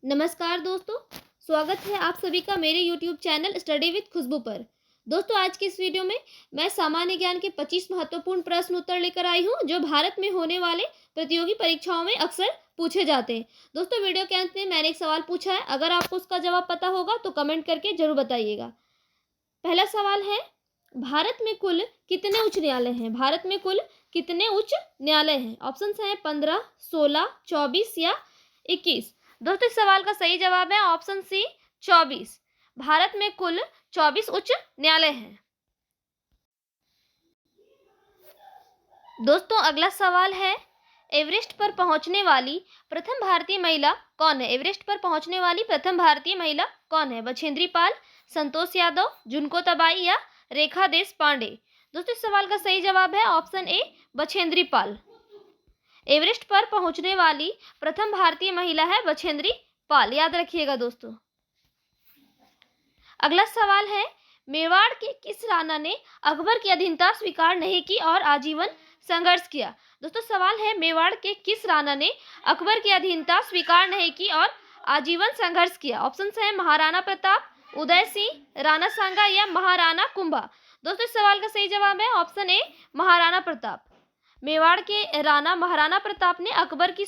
नमस्कार दोस्तों, स्वागत है आप सभी का मेरे YouTube चैनल स्टडी विद खुशबू पर। दोस्तों, आज के इस वीडियो में मैं सामान्य ज्ञान के 25 महत्वपूर्ण प्रश्न उत्तर लेकर आई हूं जो भारत में होने वाले प्रतियोगी परीक्षाओं में अक्सर पूछे जाते हैं। दोस्तों, वीडियो के अंत में मैंने एक सवाल पूछा है, अगर आपको उसका जवाब पता होगा तो कमेंट करके जरूर बताइएगा। पहला सवाल है, भारत में कुल कितने उच्च न्यायालय हैं? भारत में कुल कितने उच्च न्यायालय हैं? ऑप्शन है 15, 16, 24 या 21। दोस्तों, इस सवाल का सही जवाब है ऑप्शन सी 24। भारत में कुल 24 उच्च न्यायालय हैं। दोस्तों, अगला सवाल है, एवरेस्ट पर पहुंचने वाली प्रथम भारतीय महिला कौन है? एवरेस्ट पर पहुंचने वाली प्रथम भारतीय महिला कौन है? बछेंद्री पाल, संतोष यादव, जुनको तबाई या रेखा देश पांडे। दोस्तों, इस सवाल का सही जवाब है ऑप्शन ए बछेंद्री पाल। एवरेस्ट पर पहुंचने वाली प्रथम भारतीय महिला है बछेंद्री पाल, याद रखिएगा दोस्तों। अगला सवाल है, मेवाड़ के किस राणा ने अकबर की अधीनता स्वीकार नहीं की और आजीवन संघर्ष किया? दोस्तों, सवाल है, मेवाड़ के किस राणा ने अकबर की अधीनता स्वीकार नहीं की और आजीवन संघर्ष किया? ऑप्शन है महाराणा प्रताप, उदय सिंह, राणा सांगा या महाराणा कुंभा। दोस्तों, इस सवाल का सही जवाब है ऑप्शन ए महाराणा प्रताप। मेवाड़ के राणा महाराणा प्रताप ने अकबर की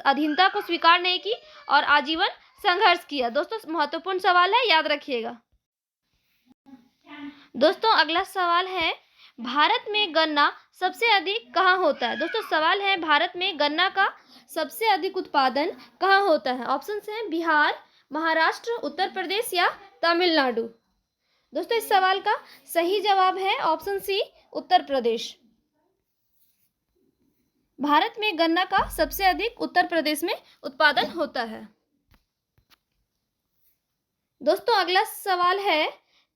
अधीनता को स्वीकार नहीं की और आजीवन संघर्ष किया। दोस्तों, महत्वपूर्ण सवाल है, याद रखिएगा। दोस्तों, अगला सवाल है, भारत में गन्ना सबसे अधिक कहाँ होता है? दोस्तों, सवाल है, भारत में गन्ना का सबसे अधिक उत्पादन कहाँ होता है? ऑप्शन है बिहार, महाराष्ट्र, उत्तर प्रदेश या तमिलनाडु। दोस्तों, इस सवाल का सही जवाब है ऑप्शन सी उत्तर प्रदेश। भारत में गन्ना का सबसे अधिक उत्तर प्रदेश में उत्पादन होता है। दोस्तों, अगला सवाल है,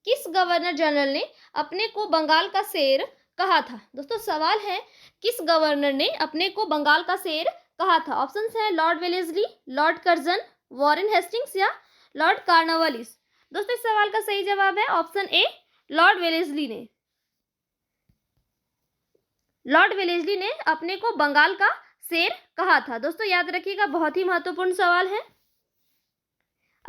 किस गवर्नर जनरल ने अपने को बंगाल का शेर कहा था? दोस्तों, सवाल है, किस गवर्नर ने अपने को बंगाल का शेर कहा था? ऑप्शन है Lord Wellesley, Lord Curzon, Warren Hastings या लॉर्ड कॉर्नवालिस। दोस्तों, इस सवाल का सही जवाब है ऑप्शन ए लॉर्ड वेलेस्ली ने। लॉर्ड वेलेस्ली ने अपने को बंगाल का शेर कहा था। दोस्तों, याद रखिएगा, बहुत ही महत्वपूर्ण सवाल है।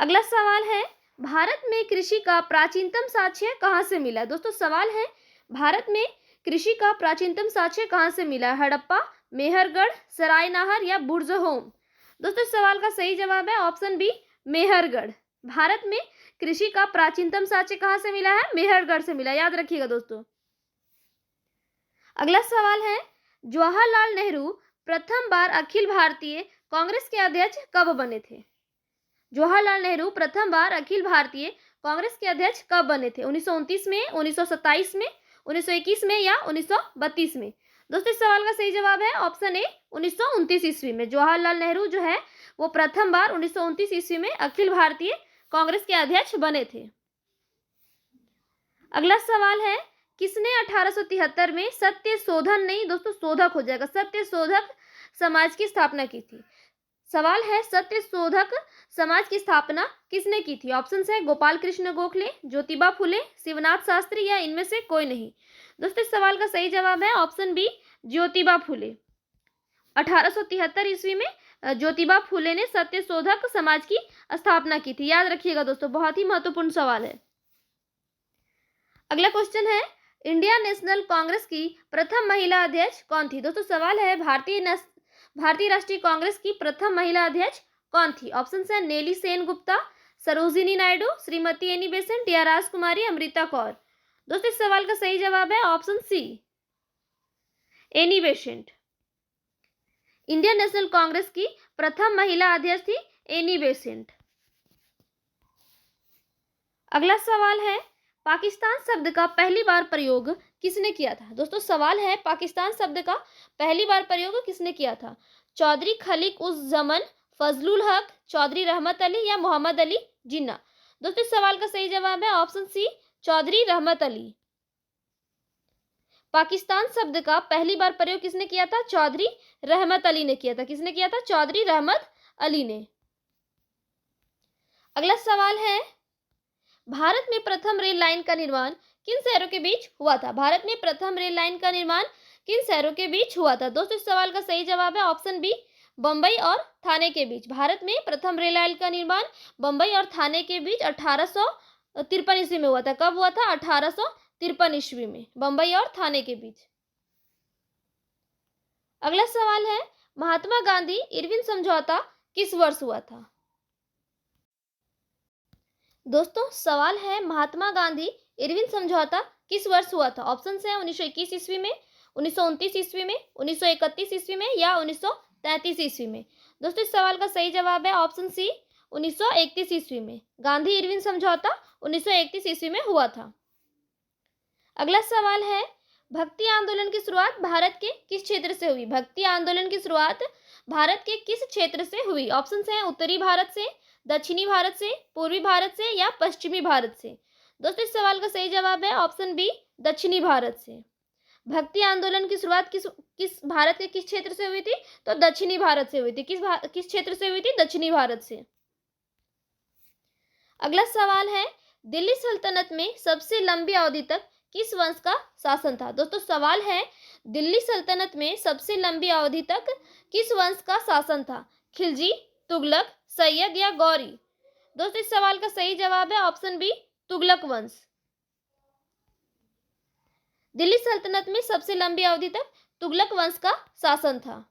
अगला सवाल है, भारत में कृषि का प्राचीनतम साक्ष्य कहाँ से मिला? दोस्तों, सवाल है, भारत में कृषि का प्राचीनतम साक्ष्य कहाँ से मिला? हड़प्पा, मेहरगढ़, सरायनाहर या बुर्जहोम। दोस्तों, इस सवाल का सही जवाब है ऑप्शन बी मेहरगढ़। भारत में कृषि का प्राचीनतम साक्ष्य कहाँ से मिला है? मेहरगढ़ से मिला, याद रखिएगा दोस्तों। अगला सवाल है, जवाहरलाल नेहरू प्रथम बार अखिल भारतीय कांग्रेस के अध्यक्ष कब बने थे? जवाहरलाल नेहरू प्रथम बार अखिल भारतीय कांग्रेस के अध्यक्ष कब बने थे? 1929 में, 1927 में, 1921 में या 1932 में। दोस्तों, इस सवाल का सही जवाब है ऑप्शन ए 1929 ईस्वी में। जवाहरलाल नेहरू जो है वो प्रथम बार 1929 ईस्वी में अखिल भारतीय कांग्रेस के अध्यक्ष बने थे। अगला सवाल है, किसने 1873 में सत्य शोधन नहीं, दोस्तों शोधक हो जाएगा, सत्य शोधक समाज की स्थापना की थी? सवाल है, सत्य शोधक समाज की स्थापना किसने की थी? ऑप्शन है गोपाल कृष्ण गोखले, ज्योतिबा फुले, शिवनाथ शास्त्री या इनमें से कोई नहीं। दोस्तों, इस सवाल का सही जवाब है ऑप्शन बी ज्योतिबा फुले। 1873 ईस्वी में ज्योतिबा फुले ने सत्य शोधक समाज की स्थापना की थी, याद रखिएगा दोस्तों, बहुत ही महत्वपूर्ण सवाल है। अगला क्वेश्चन है, इंडिया नेशनल कांग्रेस की प्रथम महिला अध्यक्ष कौन थी? दोस्तों, सवाल है, भारतीय राष्ट्रीय कांग्रेस की प्रथम महिला अध्यक्ष कौन थी? ऑप्शन है नेली सेन गुप्ता, सरोजिनी नायडू, श्रीमती एनी बेसेंट या राजकुमारी अमृता कौर। दोस्तों, इस सवाल का सही जवाब है option see Annie Besant. Indian national Congress की प्रथम महिला अध्यक्ष थी एनी बेसेंट। अगला सवाल है, पाकिस्तान शब्द का पहली बार प्रयोग किसने किया था? दोस्तों, सवाल है, पाकिस्तान शब्द का पहली बार प्रयोग किसने किया था? चौधरी खलीक उस जमन, फजलुल हक, चौधरी रहमत अली या मोहम्मद अली जिन्ना। दोस्तों, इस सवाल का सही जवाब है ऑप्शन सी चौधरी रहमत अली। पाकिस्तान शब्द का पहली बार प्रयोग किसने किया था? चौधरी रहमत अली ने किया था। किसने किया था? चौधरी रहमत अली ने। अगला सवाल है, भारत में प्रथम रेल लाइन का निर्माण किन शहरों के बीच हुआ था? भारत में प्रथम रेल लाइन का निर्माण किन शहरों के बीच हुआ था? दोस्तों, इस सवाल का सही जवाब है ऑप्शन बी बम्बई और थाने के बीच। भारत में प्रथम रेल लाइन का निर्माण बम्बई और थाने के बीच 1853 ईस्वी में हुआ था। कब हुआ था? 1853 ईस्वी में, बम्बई और थाने के बीच। अगला सवाल है, महात्मा गांधी इरविन समझौता किस वर्ष हुआ था? दोस्तों सवाल है, महात्मा गांधी इरविन समझौता किस वर्ष हुआ था? ऑप्शन है 1921 ईस्वी में, 1929 ईस्वी में, 1931 ईस्वी में या 1933 ईस्वी में। दोस्तों इस सवाल का सही जवाब है ऑप्शन सी, 1931 ईस्वी में। गांधी इरविन समझौता 1931 ईस्वी में हुआ था। अगला सवाल है, भक्ति आंदोलन की शुरुआत भारत के किस क्षेत्र से हुई? भक्ति आंदोलन की शुरुआत भारत के किस क्षेत्र से हुई? ऑप्शन है उत्तरी भारत से, दक्षिणी भारत से, पूर्वी भारत से या पश्चिमी भारत से। दोस्तों इस सवाल का सही जवाब है ऑप्शन बी, दक्षिणी भारत से। भक्ति आंदोलन की शुरुआत किस भारत के किस क्षेत्र से हुई थी? तो दक्षिणी भारत से हुई थी। किस क्षेत्र से हुई थी? दक्षिणी भारत से। अगला सवाल है, दिल्ली सल्तनत में सबसे लंबी अवधि तक किस वंश का शासन था? दोस्तों सवाल है, दिल्ली सल्तनत में सबसे लंबी अवधि तक किस वंश का शासन था? खिलजी, तुगलक, सैयद या गौरी। दोस्तों इस सवाल का सही जवाब है ऑप्शन बी, तुगलक वंश। दिल्ली सल्तनत में सबसे लंबी अवधि तक तुगलक वंश का शासन था।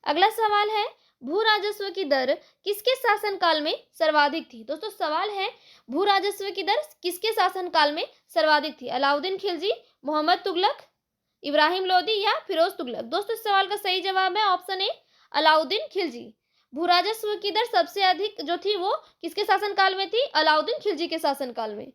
अगला सवाल है, भू राजस्व की दर किसके शासनकाल में सर्वाधिक थी? दोस्तों सवाल है, भू राजस्व की दर किसके शासनकाल में सर्वाधिक थी? अलाउद्दीन खिलजी, मोहम्मद तुगलक, इब्राहिम लोदी या फिरोज तुगलक। दोस्तों इस सवाल का सही जवाब है ऑप्शन ए, अलाउद्दीन खिलजी। भू राजस्व की दर सबसे अधिक जो थी वो किसके शासनकाल में थी? अलाउद्दीन खिलजी के शासनकाल में।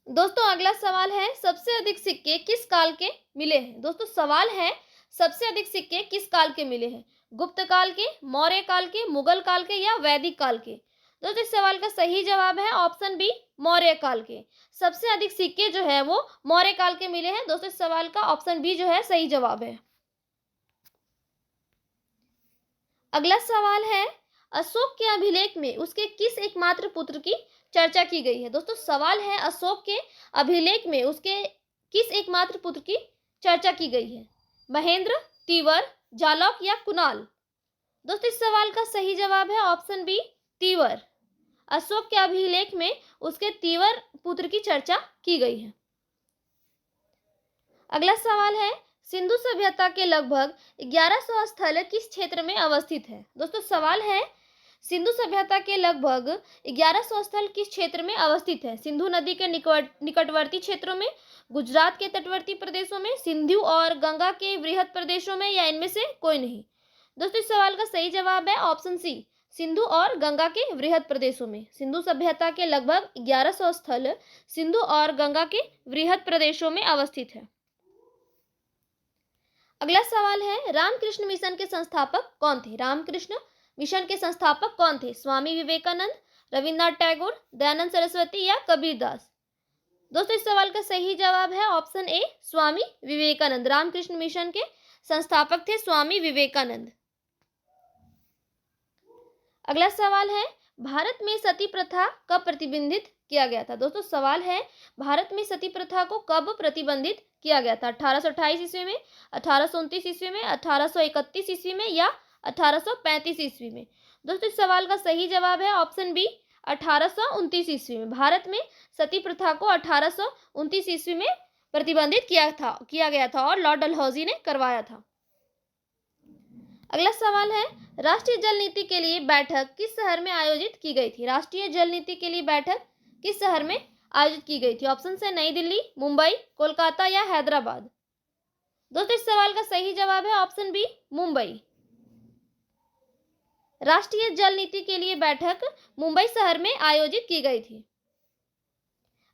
दोस्तों अगला सवाल है, सबसे अधिक सिक्के किस काल के मिले हैं? दोस्तों सवाल है, सबसे अधिक सिक्के किस काल के मिले हैं? गुप्त काल के, मौर्य काल के, मुगल काल के या वैदिक काल के। दोस्तों इस सवाल का सही जवाब है ऑप्शन बी, मौर्य काल के। सबसे अधिक सिक्के जो है वो मौर्य काल के मिले हैं। दोस्तों इस सवाल का ऑप्शन बी जो है सही जवाब है। अगला सवाल है, अशोक के अभिलेख में उसके किस एकमात्र पुत्र की चर्चा की गई है? दोस्तों सवाल है, अशोक के अभिलेख में उसके किस एकमात्र पुत्र की चर्चा की गई है? महेंद्र, तीवर, जालौक या कुणाल। दोस्तों इस सवाल का सही जवाब है ऑप्शन बी, तीवर। अशोक के अभिलेख में उसके तीवर पुत्र की चर्चा की गई है। अगला सवाल है, सिंधु सभ्यता के लगभग 1100 स्थल किस क्षेत्र में अवस्थित है? दोस्तों सवाल है, सिंधु सभ्यता के लगभग 1100 स्थल किस क्षेत्र में अवस्थित है? सिंधु नदी के निकटवर्ती क्षेत्रों में, गुजरात के तटवर्ती प्रदेशों में, सिंधु और गंगा के वृहद प्रदेशों में या इनमें से कोई नहीं। दोस्तों इस सवाल का सही जवाब है ऑप्शन सी, सिंधु और गंगा के वृहद प्रदेशों में। सिंधु सभ्यता के लगभग 1100 स्थल सिंधु और गंगा के वृहद प्रदेशों में अवस्थित है। अगला सवाल है, रामकृष्ण मिशन के संस्थापक कौन थे? रामकृष्ण मिशन के संस्थापक कौन थे? स्वामी विवेकानंद, रविन्द्रनाथ टैगोर, दयानंद सरस्वती या कबीरदास। दोस्तों इस सवाल का सही जवाब है option A, Swami Vivekananda. Ramakrishna Mission के संस्थापक थे स्वामी विवेकानंद। अगला सवाल है, भारत में सती प्रथा कब प्रतिबंधित किया गया था? दोस्तों सवाल है, भारत में सती प्रथा को कब प्रतिबंधित किया गया था? 1828 ईस्वी में, 1829 ईस्वी में, 1831 ईस्वी में या 1835 ईस्वी में। दोस्तों इस सवाल का सही जवाब है ऑप्शन बी, 1829 ईस्वी में। भारत में सती प्रथा को 1829 ईस्वी में प्रतिबंधित किया गया था और लॉर्ड डलहौजी ने करवाया था। अगला सवाल है, राष्ट्रीय जल नीति के लिए बैठक किस शहर में आयोजित की गई थी? राष्ट्रीय जल नीति के लिए बैठक किस शहर में आयोजित की गई थी? ऑप्शन है नई दिल्ली, मुंबई, कोलकाता या हैदराबाद। दोस्तों इस सवाल का सही जवाब है ऑप्शन बी, मुंबई। राष्ट्रीय जल नीति के लिए बैठक मुंबई शहर में आयोजित की गई थी।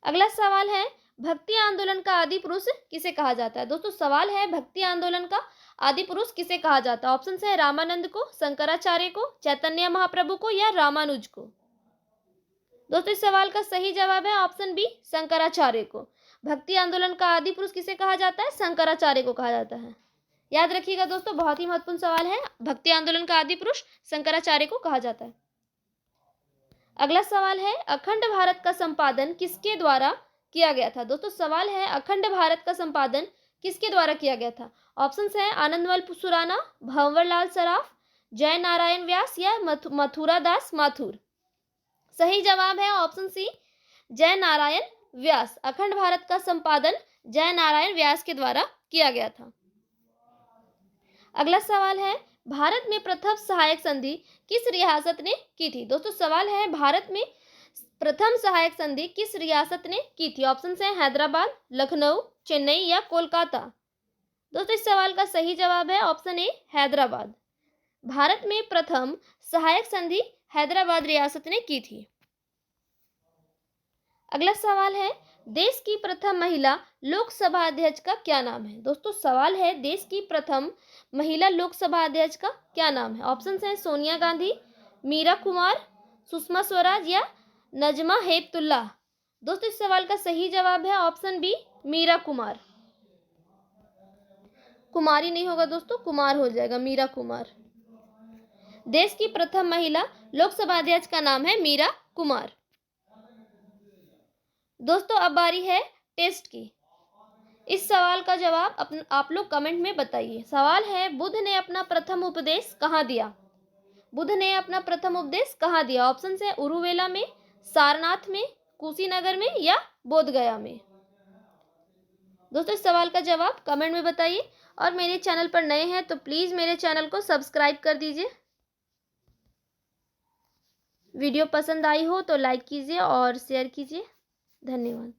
अगला सवाल है, भक्ति आंदोलन का आदि पुरुष किसे कहा जाता है? दोस्तों सवाल है, भक्ति आंदोलन का आदि पुरुष किसे कहा जाता है? ऑप्शन है रामानंद को, शंकराचार्य को, चैतन्य महाप्रभु को या रामानुज को। दोस्तों इस सवाल का सही जवाब है ऑप्शन बी, शंकराचार्य को। भक्ति आंदोलन का आदि पुरुष किसे कहा जाता है? शंकराचार्य को कहा जाता है। याद रखिएगा दोस्तों, बहुत ही महत्वपूर्ण सवाल है। भक्ति आंदोलन का आदि पुरुष शंकराचार्य को कहा जाता है। अगला सवाल है, अखंड भारत का संपादन किसके द्वारा किया गया था? दोस्तों सवाल है, अखंड भारत का संपादन किसके द्वारा किया गया था? ऑप्शन है आनंदमल सुराना, भंवरलाल सराफ, जय नारायण व्यास या मथुरा दास माथुर। सही जवाब है ऑप्शन सी, जय नारायण व्यास। अखंड भारत का संपादन जय नारायण व्यास के द्वारा किया गया था। अगला सवाल है, भारत में प्रथम सहायक संधि किस रियासत ने की थी? दोस्तों सवाल है, भारत में प्रथम सहायक संधि किस रियासत ने की थी? ऑप्शन है हैदराबाद, लखनऊ, चेन्नई या कोलकाता। दोस्तों इस सवाल का सही जवाब है ऑप्शन ए, हैदराबाद। भारत में प्रथम सहायक संधि हैदराबाद रियासत ने की थी। अगला सवाल है, देश की प्रथम महिला लोकसभा अध्यक्ष का क्या नाम है? दोस्तों सवाल है, देश की प्रथम महिला लोकसभा अध्यक्ष का क्या नाम है? ऑप्शन है सोनिया गांधी, मीरा कुमार, सुषमा स्वराज या नजमा हेपतुल्ला। दोस्तों इस सवाल का सही जवाब है ऑप्शन बी, मीरा कुमार। कुमारी नहीं होगा दोस्तों, कुमार हो जाएगा, मीरा कुमार। देश की प्रथम महिला लोकसभा अध्यक्ष का नाम है मीरा कुमार। दोस्तों अब बारी है टेस्ट की। इस सवाल का जवाब आप लोग कमेंट में बताइए। सवाल है, बुद्ध ने अपना प्रथम उपदेश कहाँ दिया? बुद्ध ने अपना प्रथम उपदेश कहाँ दिया? ऑप्शन है उरुवेला में, सारनाथ में, कुशीनगर में या बोधगया में। दोस्तों इस सवाल का जवाब कमेंट में बताइए और मेरे चैनल पर नए हैं तो प्लीज़ मेरे चैनल को सब्सक्राइब कर दीजिए। वीडियो पसंद आई हो तो लाइक कीजिए और शेयर कीजिए। धन्यवाद।